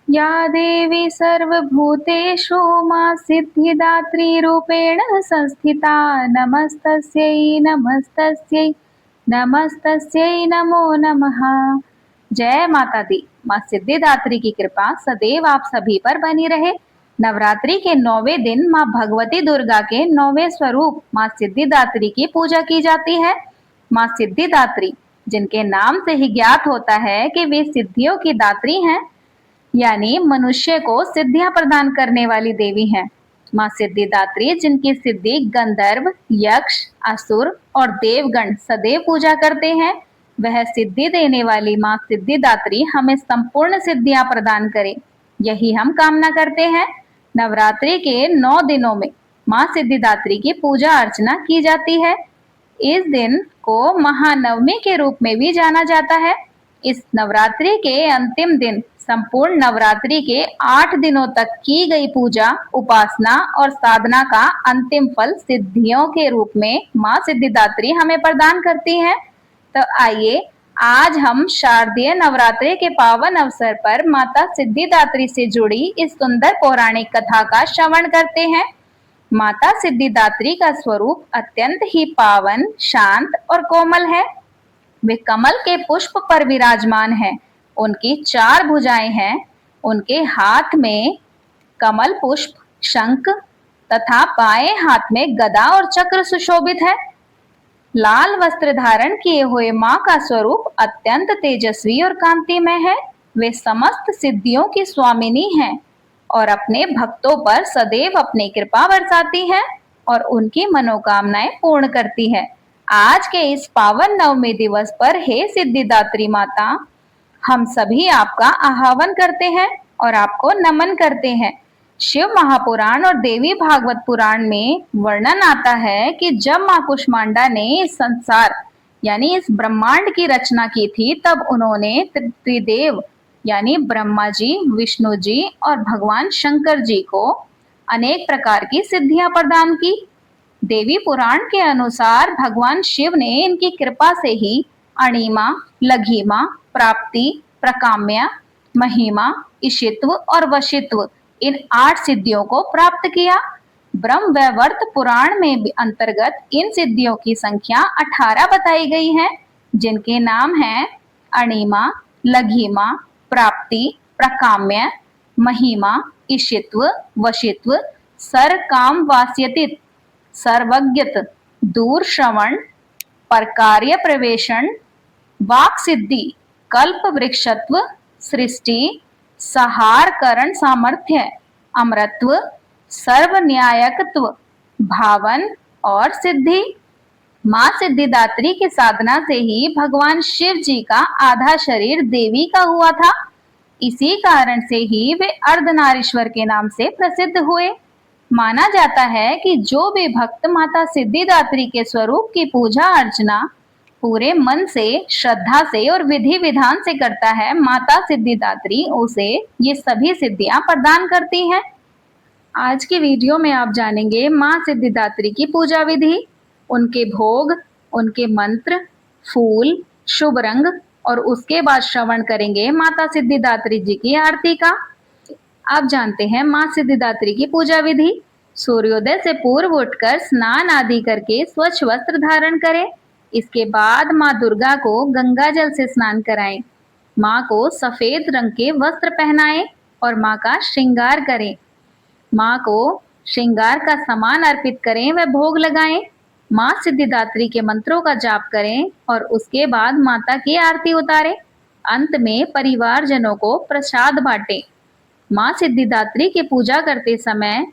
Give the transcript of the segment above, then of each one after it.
या देवी सर्वभूतेषु मां सिद्धिदात्री रूपेण संस्थिता। नमस्तस्यै नमस्तस्यै नमस्तस्यै नमो नमः। जय माता दी। मां सिद्धिदात्री की कृपा सदैव आप सभी पर बनी रहे। नवरात्रि के 9वें दिन मां भगवती दुर्गा के 9वें स्वरूप मां सिद्धिदात्री की पूजा की जाती है। मां सिद्धिदात्री, जिनके नाम से ही ज्ञात होता है कि वे सिद्धियों की दात्री हैं, यानी मनुष्य को सिद्धियां प्रदान करने वाली देवी हैं। मां सिद्धिदात्री, जिनकी सिद्धि गंधर्व, यक्ष, असुर और देवगण सदैव पूजा करते हैं, वह सिद्धि देने वाली मां सिद्धिदात्री हमें संपूर्ण सिद्धियां प्रदान करे, यही हम कामना करते हैं। नवरात्रि के 9 दिनों में मां सिद्धिदात्री की पूजा अर्चना की जाती है। इस दिन को महानवमी के रूप में भी जाना जाता है। इस नवरात्रि के अंतिम दिन संपूर्ण नवरात्रि के 8 दिनों तक की गई पूजा, उपासना और साधना का अंतिम फल सिद्धियों के रूप में मां सिद्धिदात्री हमें प्रदान करती हैं। तो आइए आज हम शारदीय नवरात्रि के पावन अवसर पर माता सिद्धिदात्री से जुड़ी इस सुंदर पौराणिक कथा का श्रवण करते हैं। माता सिद्धिदात्री का स्वरूप अत्यंत ही पावन, शांत और कोमल है। वे कमल के पुष्प पर विराजमान हैं। उनकी 4 भुजाएं हैं। उनके हाथ में कमल पुष्प, शंख तथा बाएं हाथ में गदा और चक्र सुशोभित है। लाल वस्त्र धारण किए हुए मां का स्वरूप अत्यंत तेजस्वी और कांतिमय है। वे समस्त सिद्धियों की स्वामिनी हैं और अपने भक्तों पर सदैव अपनी कृपा बरसाती हैं और उनकी मनोकामनाएं पूर्ण करती है। आज के इस पावन नवमी दिवस पर हे सिद्धिदात्री माता, हम सभी आपका आह्वान करते हैं और आपको नमन करते हैं। शिव महापुराण और देवी भागवत पुराण में वर्णन आता है कि जब मां कुष्मांडा ने इस संसार यानी इस ब्रह्मांड की रचना की थी, तब उन्होंने त्रिदेव यानी ब्रह्मा जी, विष्णु जी और भगवान शंकर जी को अनेक प्रकार की सिद्धियां प्रदान की। देवी पुराण के अनुसार भगवान शिव ने इनकी कृपा से ही अणिमा, लघिमा, प्राप्ति, प्रकाम्य, महिमा, इशित्व और वशित्व इन 8 सिद्धियों को प्राप्त किया। ब्रह्म वैवर्त पुराण में भी अंतर्गत इन सिद्धियों की संख्या 18 बताई गई है, जिनके नाम हैं अणिमा, लघिमा, प्राप्ति, प्रकाम्य, महिमा, इशित्व, वशित्व, सर काम वास्यतित, सर्वज्ञत, दूर श्रवण, परकार्य प्रवेशण, वाक सिद्धि, कल्प वृक्षत्व, सृष्टि, सहार करण सामर्थ्य, अमरत्व, सर्व न्यायकत्व, भावन और सिद्धि। मां सिद्धिदात्री की साधना से ही भगवान शिव जी का आधा शरीर देवी का हुआ था। इसी कारण से ही वे अर्धनारीश्वर के नाम से प्रसिद्ध हुए। माना जाता है कि जो भी भक्त माता सिद्धिदात्री के स्वरूप की पूजा अर्चना पूरे मन से, श्रद्धा से और विधि विधान से करता है, माता सिद्धिदात्री उसे ये सभी सिद्धियां प्रदान करती हैं। आज की वीडियो में आप जानेंगे मां सिद्धिदात्री की पूजा विधि, उनके भोग, उनके मंत्र, फूल, शुभ रंग और उसके बाद श्रवण करेंगे माता सिद्धिदात्री जी की आरती का। अब जानते हैं मां सिद्धिदात्री की पूजा विधि। सूर्योदय से पूर्व उठकर स्नान आदि करके स्वच्छ वस्त्र धारण करें। इसके बाद मां दुर्गा को गंगा जल से स्नान कराएं। मां को सफेद रंग के वस्त्र पहनाएं और मां का श्रृंगार करें। मां को श्रृंगार का सामान अर्पित करें व भोग लगाएं। मां सिद्धिदात्री के मंत्रों का जाप करें और उसके बाद माता की आरती उतारें। अंत में परिवारजनों को प्रसाद बांटें। मां सिद्धिदात्री की पूजा करते समय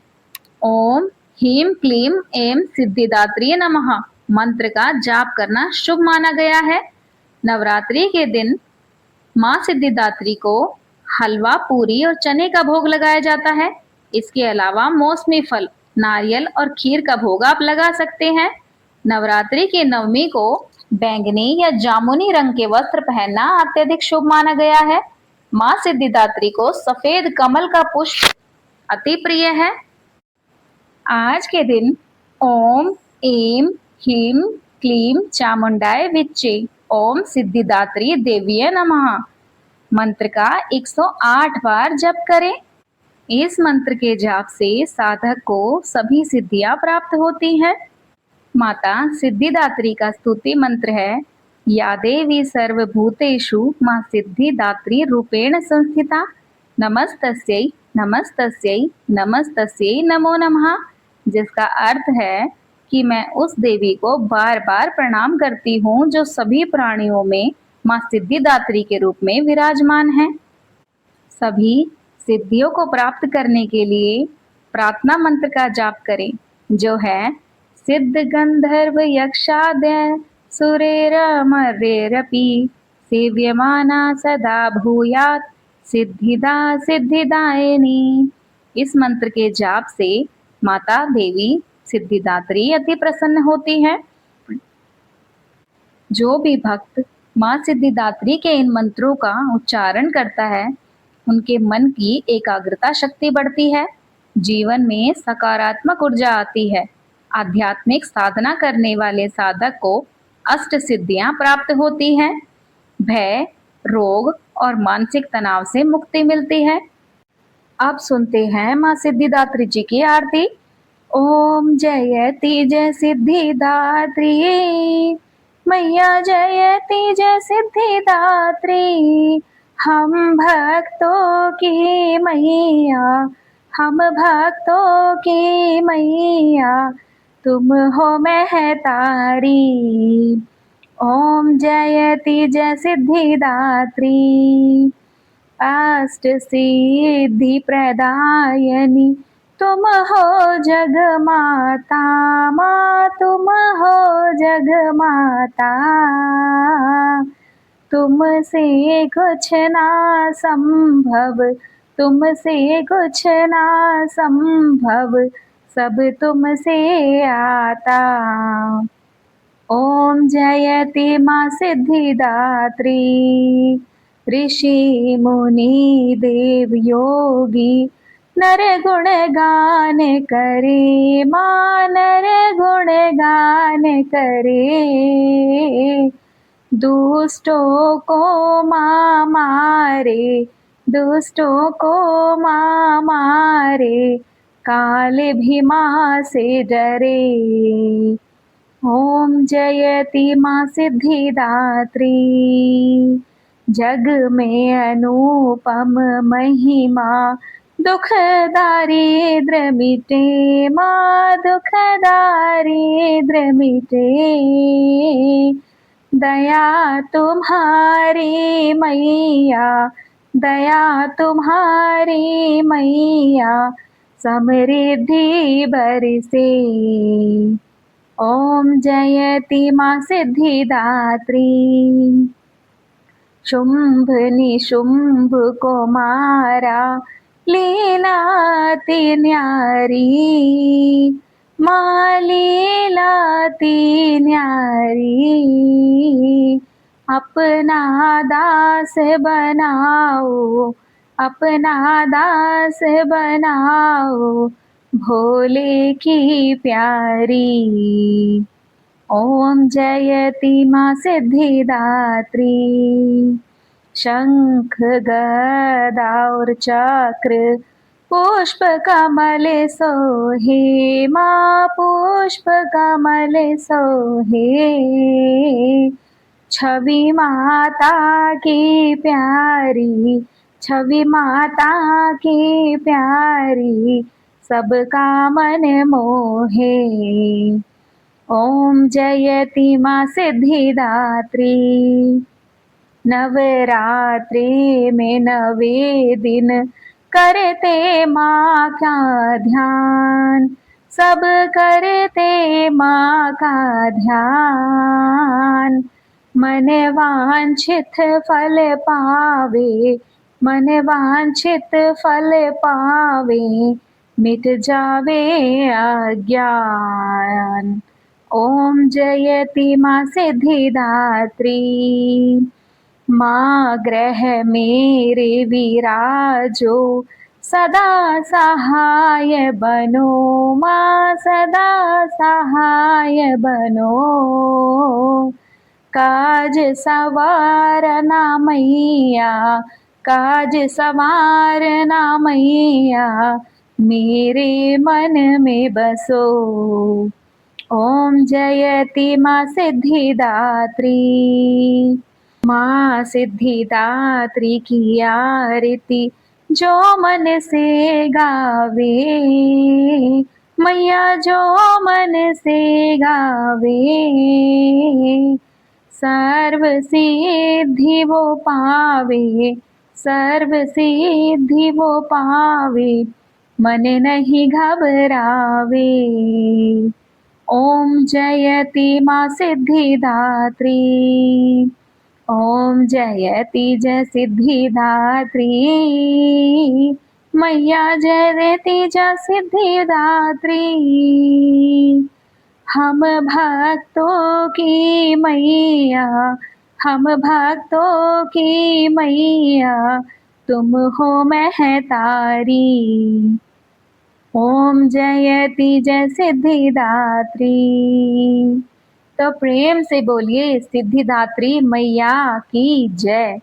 ओम ह्रीं क्लीं ऐं सिद्धिदात्री नमः मंत्र का जाप करना शुभ माना गया है। नवरात्रि के दिन मां सिद्धिदात्री को हलवा, पूरी और चने का भोग लगाया जाता है। इसके अलावा मौसमी फल, नारियल और खीर का भोग आप लगा सकते हैं। नवरात्रि के नवमी को बैंगनी या जामुनी रंग के वस्त्र पहनना अत्यधिक शुभ माना गया है। मां सिद्धिदात्री को सफेद कमल का पुष्प अति प्रिय है। आज के दिन ओम ऐं ह्रीं क्लीं चामुंडाय विच्चे ओम सिद्धिदात्री देवीये नमः मंत्र का 108 बार जप करें। इस मंत्र के जाप से साधक को सभी सिद्धियां प्राप्त होती हैं। माता सिद्धिदात्री का स्तुति मंत्र है, या देवी सर्वभूतेषु मां सिद्धिदात्री रूपेण संस्थिता, नमस्तस्यै नमस्तस्यै नमस्तस्यै नमो नमः। जिसका अर्थ है कि मैं उस देवी को बार बार प्रणाम करती हूँ जो सभी प्राणियों में मां सिद्धिदात्री के रूप में विराजमान है। सभी सिद्धियों को प्राप्त करने के लिए प्रार्थना मंत्र का जाप करें, जो है सिद्ध गंधर्व यक्षादय सुरेरमरेरपि सेव्यमाना सदा भूयात् सिद्धिदा सिद्धिदायिनी। इस मंत्र के जाप से माता देवी सिद्धिदात्री अति प्रसन्न होती है। जो भी भक्त मां सिद्धिदात्री के इन मंत्रों का उच्चारण करता है, उनके मन की एकाग्रता शक्ति बढ़ती है, जीवन में सकारात्मक ऊर्जा आती है। आध्यात्मिक साधना करने वाले साधक को अष्ट सिद्धियां प्राप्त होती हैं। भय, रोग और मानसिक तनाव से मुक्ति मिलती है। अब सुनते हैं मां सिद्धिदात्री जी की आरती। ओम जयति जय सिद्धिदात्री, मैया जयति जय सिद्धिदात्री। हम भक्तों की मैया, हम भक्तों की मैया, तुम हो महतारी। ओम जयति जय सिद्धिदात्री, अष्ट सिद्धि प्रदायनी, तुम हो जग माता, माँ तुम हो जग माता। तुमसे कुछ ना संभव, तुमसे कुछ ना संभव, सब तुमसे आता। ओम जयति मां सिद्धिदात्री, ऋषि मुनि देव योगी नर गुण गान करे, मां नर गुण गान करे। दुष्टों को मां मारे, दुष्टों को मां मारे, काल भी मां से डरे। ओम जयति मां सिद्धिदात्री, जग में अनुपम महिमा, दुख दारिद्र मिटे, माँ दुख दारिद्र मिटे। दया तुम्हारी मैया, दया तुम्हारी मैया, समृद्धि बरसे। ओम जयति मां सिद्धिदात्री, शुंभ निशुंभ को मारा, लीलाति न्यारी, माँ लीलाति न्यारी। अपना दास बनाओ, अपना दास बनाओ, भोले की प्यारी। ओम जयति मां सिद्धिदात्री, शंख गदा और चक्र पुष्प कमल सोहे, माँ पुष्प कमल सोहे। छवि माता की प्यारी, छवि माता की प्यारी, सबका मन मोहे। ओम जयति मां सिद्धिदात्री, नवरात्रि में 9 दिन करते माँ का ध्यान, सब करते माँ का ध्यान। मन वांछित फल पावे, मन वांछित फल पावे, मिट जावे अज्ञान। ओम जयति मां सिद्धिदात्री, माँ ग्रह मेरे विराजो, सदा सहाय बनो, माँ सदा सहाय बनो। काज सवारना मैया, काज संवारना मैया मेरे मन में बसो। ओम जयति माँ सिद्धिदात्री, माँ सिद्धिदात्री की आरती जो मन से गावे, मैया जो मन से गावे, सर्व सिद्धि वो पावे, सर्व सिद्धि वो पावे, मन नहीं घबरावे। ओम जयति माँ सिद्धिदात्री, ओम जयति जय सिद्धिदात्री, मैया जयति जय सिद्धिदात्री। हम भक्तों की मैया, हम भक्तों की मैया, तुम हो महतारी। ओम जयति जय सिद्धिदात्री। तो प्रेम से बोलिए सिद्धिदात्री मैया की जय।